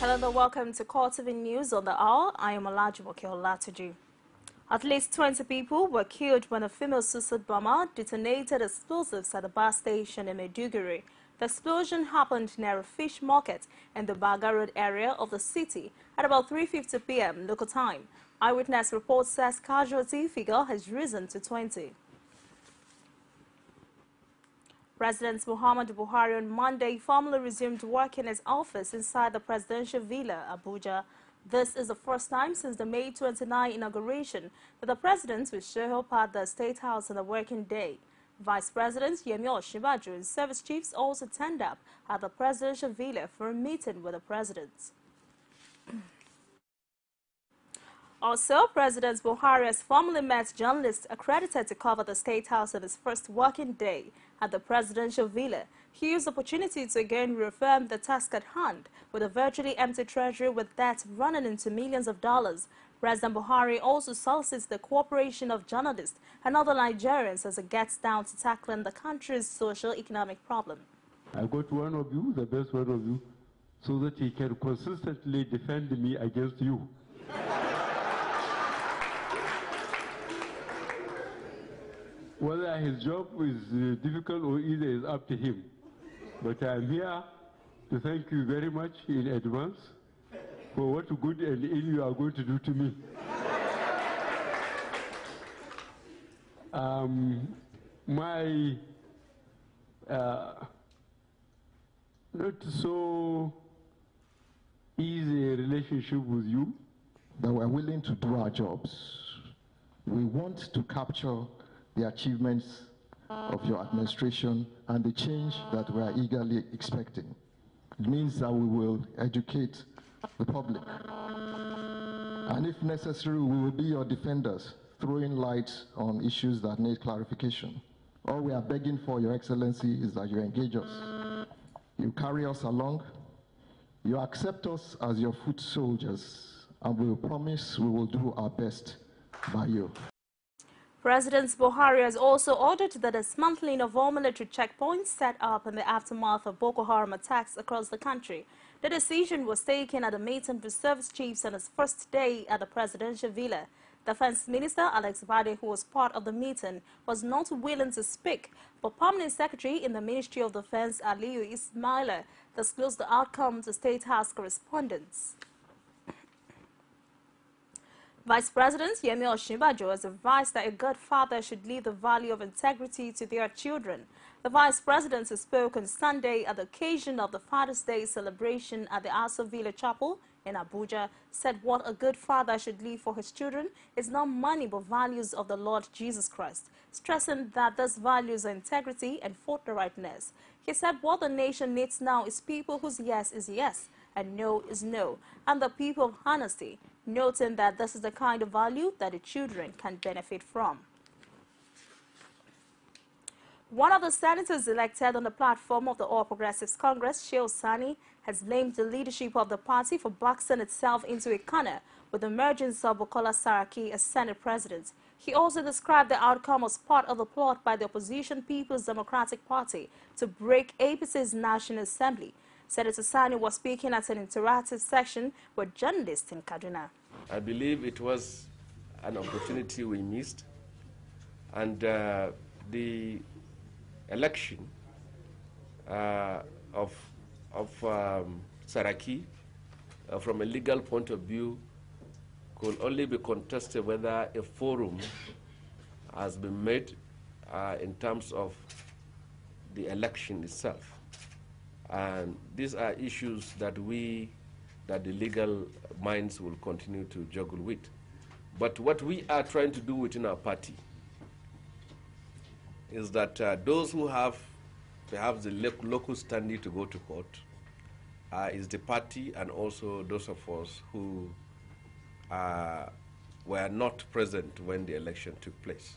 Hello and welcome to CoreTV News on the Hour. I am Olajumoke Olatuju. At least 20 people were killed when a female suicide bomber detonated explosives at a bus station in Maiduguri. The explosion happened near a fish market in the Baga Road area of the city at about 3:50 p.m. local time. Eyewitness report says casualty figure has risen to 20. President Muhammadu Buhari on Monday formally resumed work in his office inside the presidential villa, Abuja. This is the first time since the May 29 inauguration that the president will show up at the State House on a working day. Vice President Yemi Osinbajo and service chiefs also turned up at the presidential villa for a meeting with the president. Also, President Buhari has formally met journalists accredited to cover the State House on his first working day at the presidential villa. He used the opportunity to again reaffirm the task at hand with a virtually empty treasury with debt running into millions of dollars. President Buhari also solicits the cooperation of journalists and other Nigerians as it gets down to tackling the country's social-economic problem. I got one of you, the best one of you, so that he can consistently defend me against you. Whether his job is difficult or easy is up to him. But I'm here to thank you very much in advance for what good and ill you are going to do to me. My not so easy relationship with you, that we're willing to do our jobs. We want to capture the achievements of your administration and the change that we are eagerly expecting. It means that we will educate the public. And if necessary, we will be your defenders, throwing light on issues that need clarification. All we are begging for, Your Excellency, is that you engage us. You carry us along. You accept us as your foot soldiers, and we will promise we will do our best by you. President Buhari has also ordered the dismantling of all military checkpoints set up in the aftermath of Boko Haram attacks across the country. The decision was taken at a meeting with service chiefs on his first day at the presidential villa. Defense Minister Alex Bade, who was part of the meeting, was not willing to speak, but Permanent Secretary in the Ministry of Defense Aliyu Ismaila disclosed the outcome to State House correspondents. Vice President Yemi Osinbajo has advised that a good father should leave the value of integrity to their children. The Vice President, who spoke on Sunday at the occasion of the Father's Day celebration at the Aso Villa Chapel in Abuja, said what a good father should leave for his children is not money but values of the Lord Jesus Christ, stressing that these values are integrity and forthrightness. He said what the nation needs now is people whose yes is yes and no is no, and the people of honesty, noting that this is the kind of value that the children can benefit from. One of the senators elected on the platform of the All Progressives Congress, Shehu Sani, has blamed the leadership of the party for boxing itself into a corner with the emergence of Bukola Saraki as Senate President. He also described the outcome as part of the plot by the opposition People's Democratic Party to break APC's National Assembly. Senator Sani was speaking at an interactive session with journalists in Kaduna. I believe it was an opportunity we missed, and the election of Saraki, from a legal point of view, could only be contested whether a forum has been made in terms of the election itself. And these are issues that the legal minds will continue to juggle with. But what we are trying to do within our party is that those who have perhaps the local standing to go to court is the party, and also those of us who were not present when the election took place.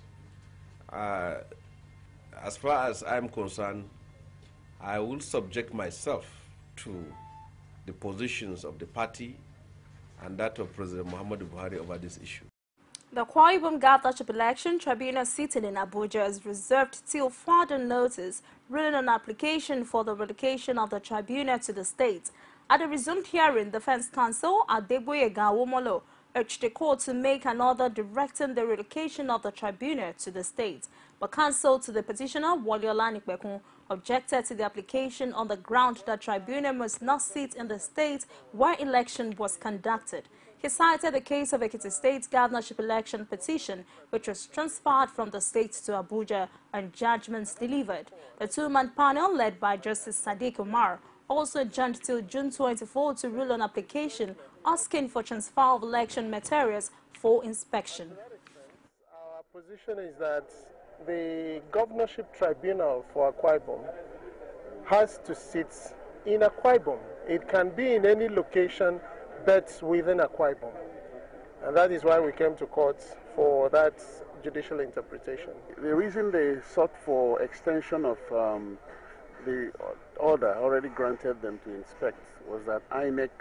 As far as I'm concerned, I will subject myself to the positions of the party and that of President Muhammadu Buhari over this issue. The Akwa Ibom Governorship Election Tribunal sitting in Abuja is reserved till further notice, ruling on application for the relocation of the tribunal to the state. At the resumed hearing, Defense Counsel Adeboyega Awomolo urged the court to make an order directing the relocation of the tribunal to the state. But counsel to the petitioner, Wole Olanipekun, objected to the application on the ground that tribunal must not sit in the state where election was conducted. He cited the case of Ekiti State governorship election petition, which was transferred from the state to Abuja and judgments delivered. The two-man panel, led by Justice Sadiq Umar, also adjourned till June 24 to rule on application asking for transfer of election materials for inspection. Our position is that the governorship tribunal for Akwa Ibom has to sit in Akwa Ibom. It can be in any location but within Akwa Ibom. And that is why we came to court for that judicial interpretation. The reason they sought for extension of the order already granted them to inspect was that INEC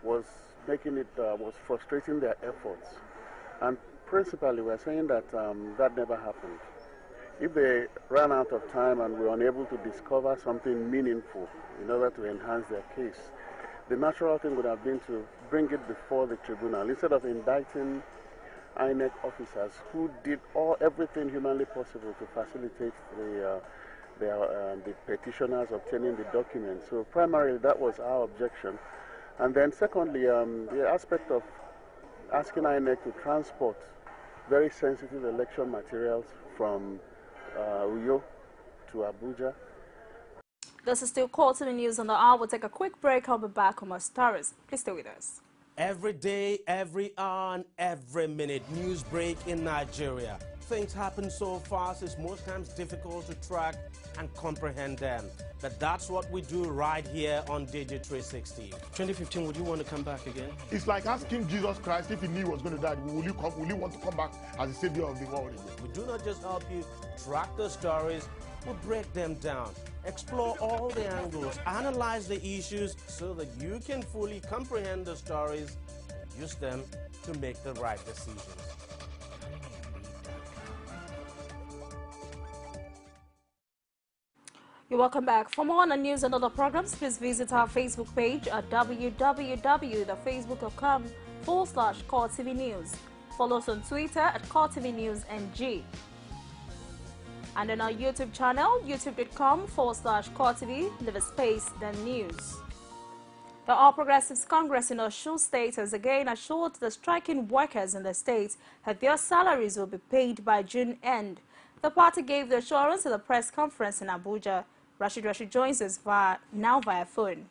was frustrating their efforts. And principally, we're saying that that never happened. If they ran out of time and were unable to discover something meaningful in order to enhance their case, the natural thing would have been to bring it before the tribunal instead of indicting INEC officers who did everything humanly possible to facilitate the petitioners obtaining the documents. So primarily that was our objection. And then secondly, the aspect of asking INEC to transport very sensitive election materials from Uyo to Abuja. This is still CoreTV News on the hour. We'll take a quick break. I'll be back on more stories. Please stay with us. Every day, every hour, and every minute, news break in Nigeria. Things happen so fast, it's most times difficult to track and comprehend them. But that's what we do right here on Digit 360. 2015, would you want to come back again? It's like asking Jesus Christ if he knew he was going to die, will you want to come back as the savior of the world again? We do not just help you track the stories, we break them down, explore all the angles, analyze the issues so that you can fully comprehend the stories and use them to make the right decisions. You're welcome back. For more on the news and other programs, please visit our Facebook page at www.facebook.com/CoreTV News. Follow us on Twitter at CoreTV News NG. And on our YouTube channel, youtube.com/CoreTV, leave a space, then news. The All Progressives Congress in Osun State has again assured the striking workers in the state that their salaries will be paid by June end. The party gave the assurance at a press conference in Abuja. Rashid joins us via phone.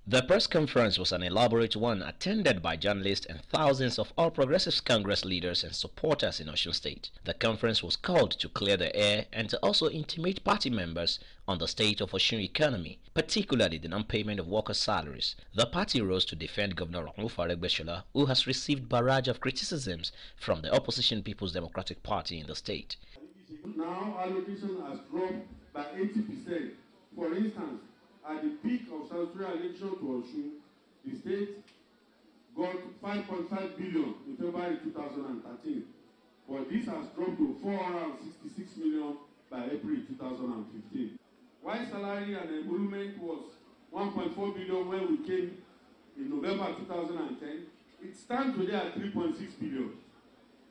The press conference was an elaborate one attended by journalists and thousands of All Progressives Congress leaders and supporters in Osun State. The conference was called to clear the air and to also intimate party members on the state of Osun economy, particularly the non-payment of workers' salaries. The party rose to defend Governor Ramufu Aregbesola, who has received barrage of criticisms from the opposition People's Democratic Party in the state. Now allocation has dropped by 80%. For instance, at the peak of statutory allocation to Osun, the state got 5.5 billion in February 2013, but this has dropped to 466 million by April 2015. While salary and emolument was 1.4 billion when we came in November 2010, it stands today at 3.6 billion,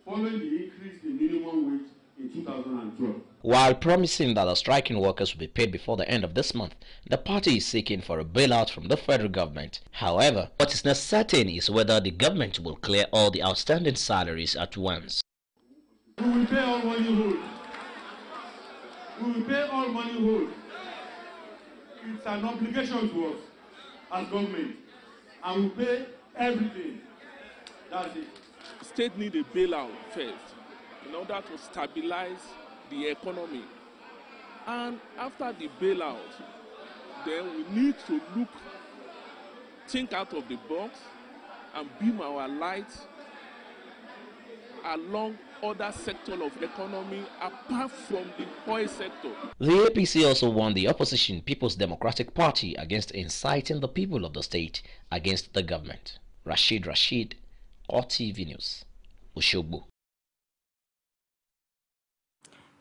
following the increase in minimum wage in 2012. While promising that the striking workers will be paid before the end of this month, the party is seeking for a bailout from the federal government. However, what is not certain is whether the government will clear all the outstanding salaries at once. We will pay all money owed. We will pay all money owed. It's an obligation to us as government, and we pay everything. That's it. State need a bailout first in order to stabilize the economy. And after the bailout, then we need to think out of the box and beam our light along other sectors of economy apart from the oil sector. The APC also warned the opposition People's Democratic Party against inciting the people of the state against the government. Rashid, CoreTV News, Oshogbo.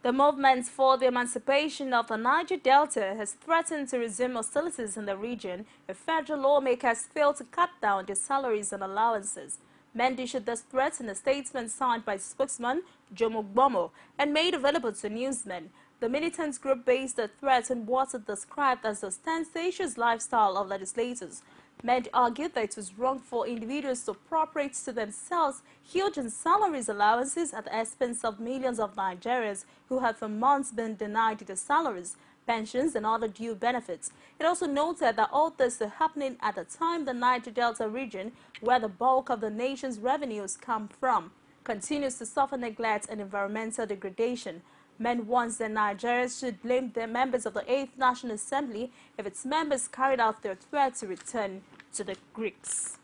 The movement for the emancipation of the Niger Delta has threatened to resume hostilities in the region if federal lawmakers fail to cut down their salaries and allowances. Mendy issued this threat in a statement signed by spokesman Jomo Gbomo and made available to newsmen. The militant group based the threat on what it described as the ostentatious lifestyle of legislators. Mendy argued that it was wrong for individuals to appropriate to themselves huge salaries allowances at the expense of millions of Nigerians who have for months been denied their salaries, pensions and other due benefits. It also noted that all this is happening at a time the Niger Delta region, where the bulk of the nation's revenues come from, continues to suffer neglect and environmental degradation. Men wants that Nigerians should blame the members of the 8th National Assembly if its members carried out their threat to return to the Greeks.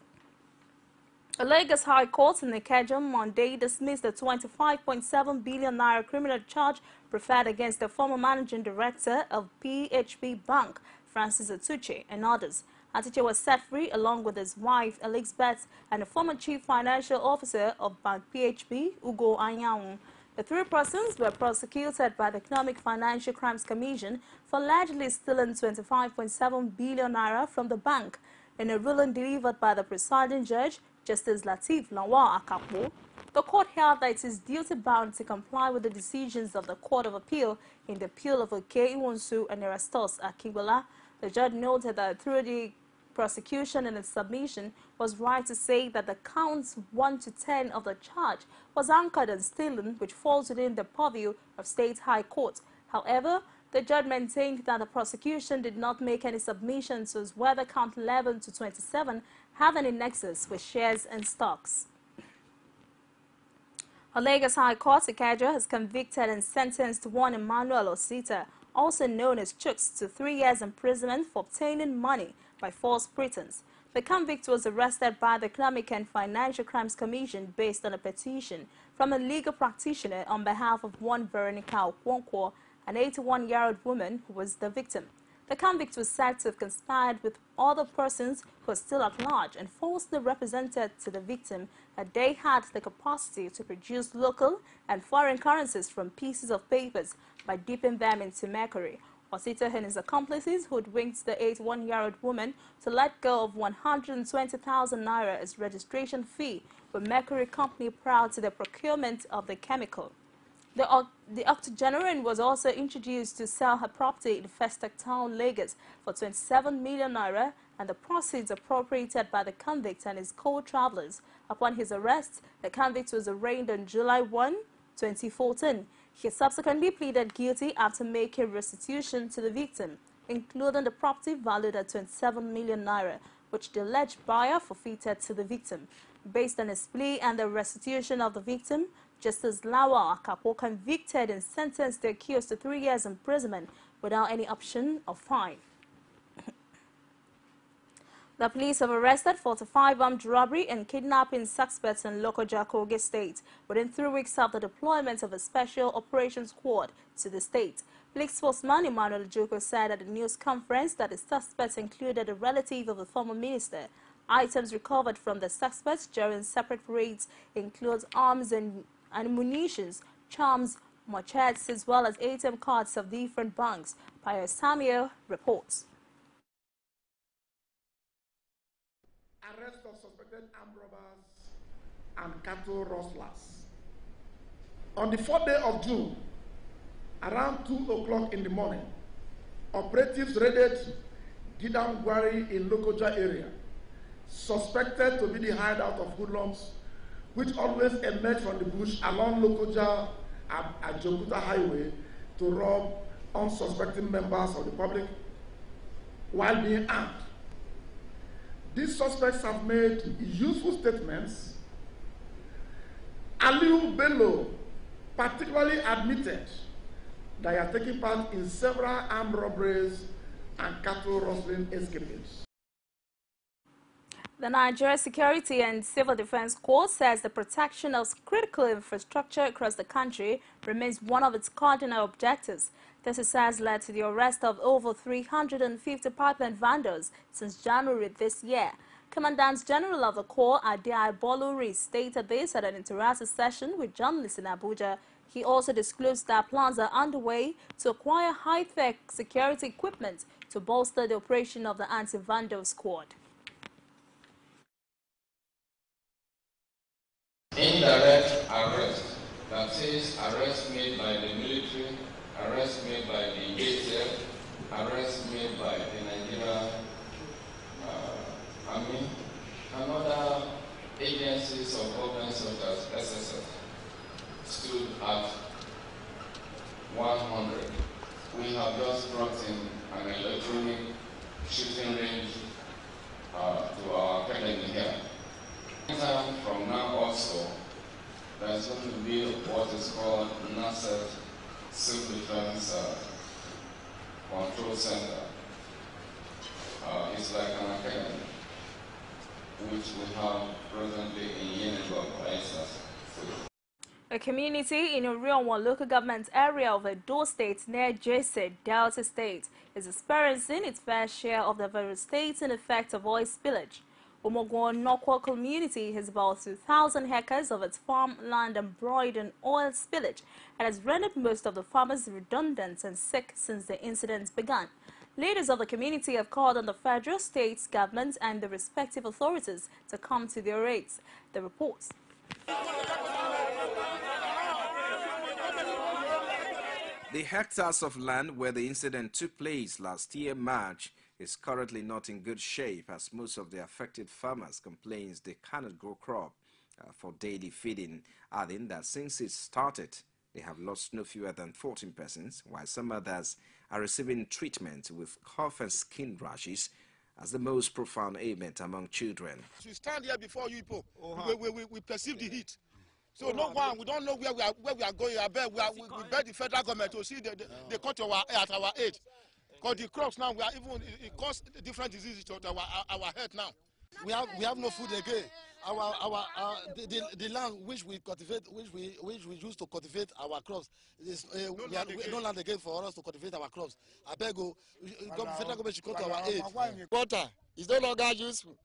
A Lagos High Court in Ikeja on Monday dismissed the 25.7 billion naira criminal charge preferred against the former managing director of PHB Bank, Francis Atuche, and others. Atuche was set free along with his wife, Elizabeth, and the former chief financial officer of Bank PHB, Ugo Anyanwu. The three persons were prosecuted by the Economic Financial Crimes Commission for allegedly stealing 25.7 billion naira from the bank. In a ruling delivered by the presiding judge, Justice Lateef Lawal Akapo, the court held that it is duty-bound to comply with the decisions of the Court of Appeal in the appeal of Oke Iwonsu and Erastus Akibola. The judge noted that through the prosecution in its submission was right to say that the counts 1 to 10 of the charge was anchored on stealing, which falls within the purview of State High Court. However, the judge maintained that the prosecution did not make any submissions as whether count 11 to 27 have any nexus with shares and stocks. A Lagos High Court Ikeja has convicted and sentenced one Emmanuel Osita, also known as Chooks, to 3 years imprisonment for obtaining money by false pretense. The convict was arrested by the Economic and Financial Crimes Commission based on a petition from a legal practitioner on behalf of one Veronica Okwonkwo, an 81-year-old woman who was the victim. The convict was said to have conspired with other persons who are still at large and falsely represented to the victim that they had the capacity to produce local and foreign currencies from pieces of papers by dipping them into mercury. Osita and his accomplices hoodwinked the 81-year-old woman to let go of 120,000 naira as registration fee, with Mercury Company proud to the procurement of the chemical. The octogenarian was also introduced to sell her property in Festac Town, Lagos for 27 million naira, and the proceeds appropriated by the convict and his co-travelers. Upon his arrest, the convict was arraigned on July 1, 2014. He subsequently pleaded guilty after making restitution to the victim, including the property valued at 27 million naira, which the alleged buyer forfeited to the victim. Based on his plea and the restitution of the victim, Justice Lawal Akapo convicted and sentenced the accused to 3 years imprisonment without any option of fine. The police have arrested 45 armed robbery and kidnapping suspects in Lokoja, Kogi State within 3 weeks of the deployment of a special operations squad to the state. Police spokesman Emmanuel Joko said at a news conference that the suspects included a relative of the former minister. Items recovered from the suspects during separate raids include arms and munitions, charms, machetes, as well as ATM cards of different banks. Pius Samuel reports. Arrest of suspected armed robbers and cattle rustlers. On the 4th day of June, around 2 o'clock in the morning, operatives raided Gidam Gwari in Lokoja area, suspected to be the hideout of hoodlums, which always emerge from the bush along Lokoja and Jokuta Highway to rob unsuspecting members of the public while being armed. These suspects have made useful statements. Aliu Bello particularly admitted that he has taken part in several armed robberies and cattle rustling escapades. The Nigeria Security and Civil Defense Corps says the protection of critical infrastructure across the country remains one of its cardinal objectives. This has led to the arrest of over 350 pipeline vendors since January this year. Commandant General of the Corps, Adai Boluri, stated this at an interactive session with journalists in Abuja. He also disclosed that plans are underway to acquire high-tech security equipment to bolster the operation of the anti-vandal squad. Indirect arrest, that is, arrest made by the military, arrest made by the ATF, arrest made by the Nigerian Army, and other agencies of government such as SSS, stood at 100. We have just brought in an electronic shooting range to our academy here. From now also, there's going to be what is called NASA Civil Defense Control Center. It's like an academy, which we have presently in Yenagoa, for instance. A community in Orion local government area of Edo State near Jesse, Delta State, is experiencing its fair share of the devastating effect of oil spillage. Omogwo Nokwa community has about 2,000 hectares of its farmland embroiled in oil spillage and has rendered most of the farmers redundant and sick since the incident began. Leaders of the community have called on the federal, state government and the respective authorities to come to their aid. The reports. The hectares of land where the incident took place last year, March, is currently not in good shape as most of the affected farmers complain they cannot grow crop for daily feeding, adding that since it started, they have lost no fewer than 14 persons, while some others are receiving treatment with cough and skin rashes as the most profound ailment among children. We stand here before you people. We perceive the heat. So no one, we don't know where we are going. I beg, we beg the federal government to see they come to at our age. Because the crops now, we are even, it causes different diseases to our head now. We have no food again. The land which we cultivate, which we use to cultivate our crops, is we have no land again for us to cultivate our crops. I beg you, federal government should come to our aid. Water is no longer useful.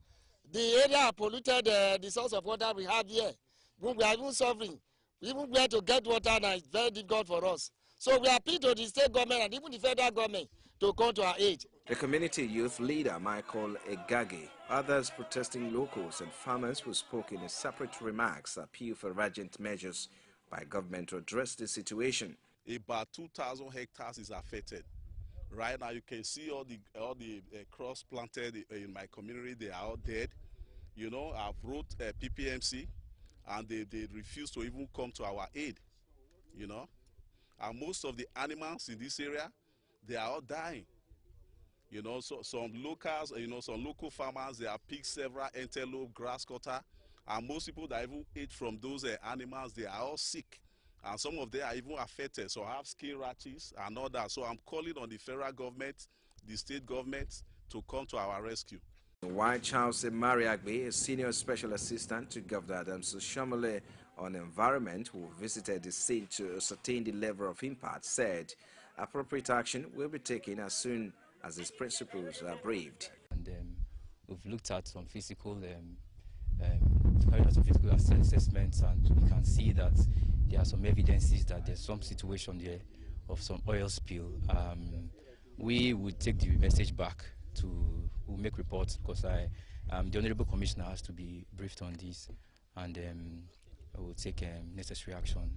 The area polluted, the source of water we have here. We are even suffering. Even where to get water now is very difficult for us. So we appeal to the state government and even the federal government to come to our aid. The community youth leader, Michael Egage, others protesting locals and farmers who spoke in separate remarks appeal for urgent measures by government to address the situation. About 2,000 hectares is affected. Right now you can see all the crops planted in my community, they are all dead. You know, I've wrote PPMC and they refuse to even come to our aid, you know. And most of the animals in this area, they are all dying. You know, so some locals, you know, some local farmers, they have picked several antelope, grass cutter, and most people that even eat from those animals, they are all sick. And some of them are even affected, so have skin rashes and all that. So I'm calling on the federal government, the state government, to come to our rescue. While Charles Mariagbe, a senior special assistant to Governor Adams Shomole on environment, who visited the scene to ascertain the level of impact, said appropriate action will be taken as soon as these principles are briefed. And we've looked at some physical assessments, and we can see that there are some evidences that there's some situation there of some oil spill. We would take the message back we'll make reports, because the Honorable Commissioner has to be briefed on this, and we'll take necessary action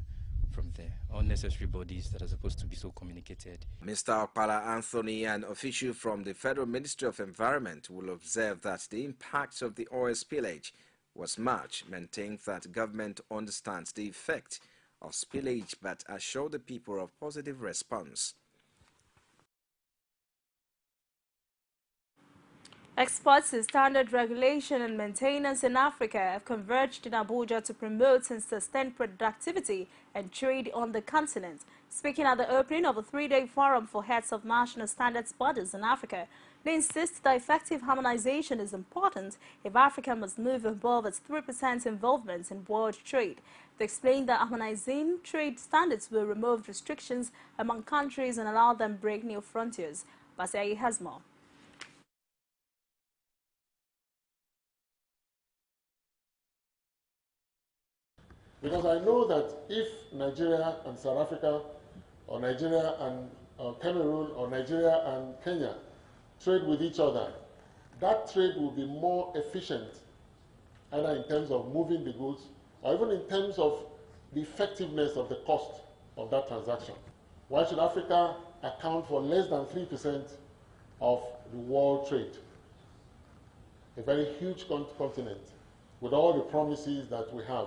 from there. Unnecessary bodies that are supposed to be so communicated. Mr. Opala Anthony, an official from the Federal Ministry of Environment, will observe that the impact of the oil spillage was much, maintains that government understands the effect of spillage but assure the people of positive response. Experts in standard regulation and maintenance in Africa have converged in Abuja to promote and sustain productivity and trade on the continent. Speaking at the opening of a 3-day forum for heads of national standards bodies in Africa, they insist that effective harmonization is important if Africa must move above its 3% involvement in world trade. They explained that harmonizing trade standards will remove restrictions among countries and allow them break new frontiers. Basai has more. Because I know that if Nigeria and South Africa, or Nigeria and Cameroon, or Nigeria and Kenya trade with each other, that trade will be more efficient, either in terms of moving the goods, or even in terms of the effectiveness of the cost of that transaction. Why should Africa account for less than 3% of the world trade? A very huge continent with all the promises that we have.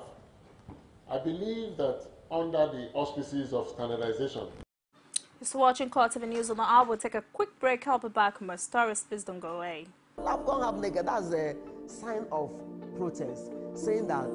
I believe that under the auspices of standardization. Just watching CoreTV News on the hour. We'll take a quick break. I'll be back with my stories. Please don't go away. Love don't have naked. That's a sign of protest, saying that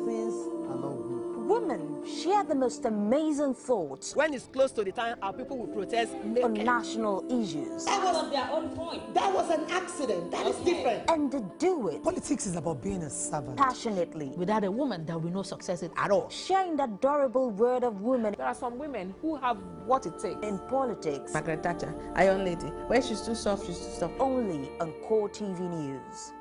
things are not good. Women share the most amazing thoughts. When it's close to the time, our people will protest naked. On national issues. That was their own point. That was an accident. That is different. And they do it. Politics is about being a servant. Passionately. Without a woman, there will be no success at all. Sharing the adorable word of women. There are some women who have what it takes. In politics. Margaret Thatcher, Iron Lady. When she's too soft, she's too soft. Only on CoreTV News.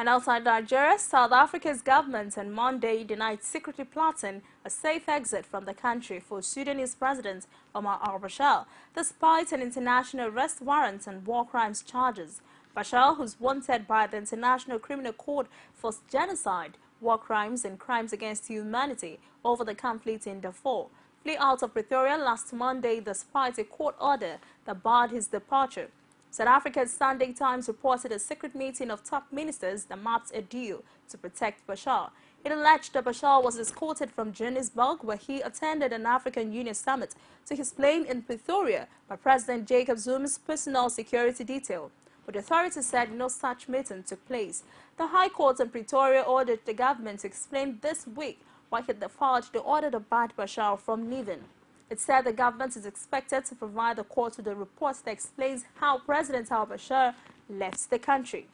And outside Nigeria, South Africa's government on Monday denied secretly plotting a safe exit from the country for Sudanese President Omar al-Bashir, despite an international arrest warrant and war crimes charges. Bashir, who's wanted by the International Criminal Court for genocide, war crimes and crimes against humanity over the conflict in Darfur, flew out of Pretoria last Monday despite a court order that barred his departure. South Africa's Sunday Times reported a secret meeting of top ministers that mapped a deal to protect Bashir. It alleged that Bashir was escorted from Johannesburg, where he attended an African Union summit, to his plane in Pretoria by President Jacob Zuma's personal security detail. But the authorities said no such meeting took place. The High Court in Pretoria ordered the government to explain this week why it deferred the order that barred Bashir from leaving. It said the government is expected to provide the court with a report that explains how President al-Bashir left the country.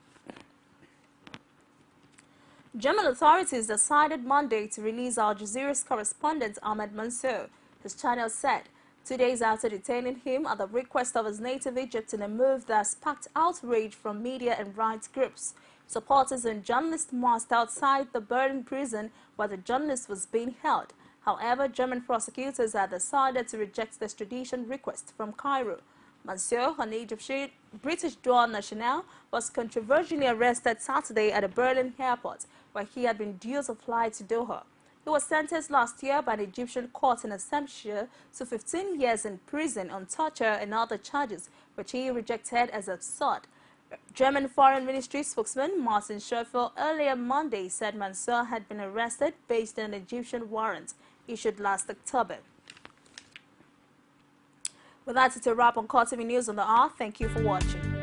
German authorities decided Monday to release Al Jazeera's correspondent Ahmed Mansour, his channel said, 2 days after detaining him at the request of his native Egypt in a move that sparked outrage from media and rights groups. Supporters and journalists marched outside the Berlin prison where the journalist was being held. However, German prosecutors had decided to reject the extradition request from Cairo. Mansour, an Egyptian British dual national, was controversially arrested Saturday at the Berlin airport, where he had been due to fly to Doha. He was sentenced last year by an Egyptian court in Assumption to 15 years in prison on torture and other charges, which he rejected as absurd. German Foreign Ministry spokesman Martin Schöffel earlier Monday said Mansour had been arrested based on an Egyptian warrant issued last October. With that, it's a wrap on CoreTV News on the Hour. Thank you for watching.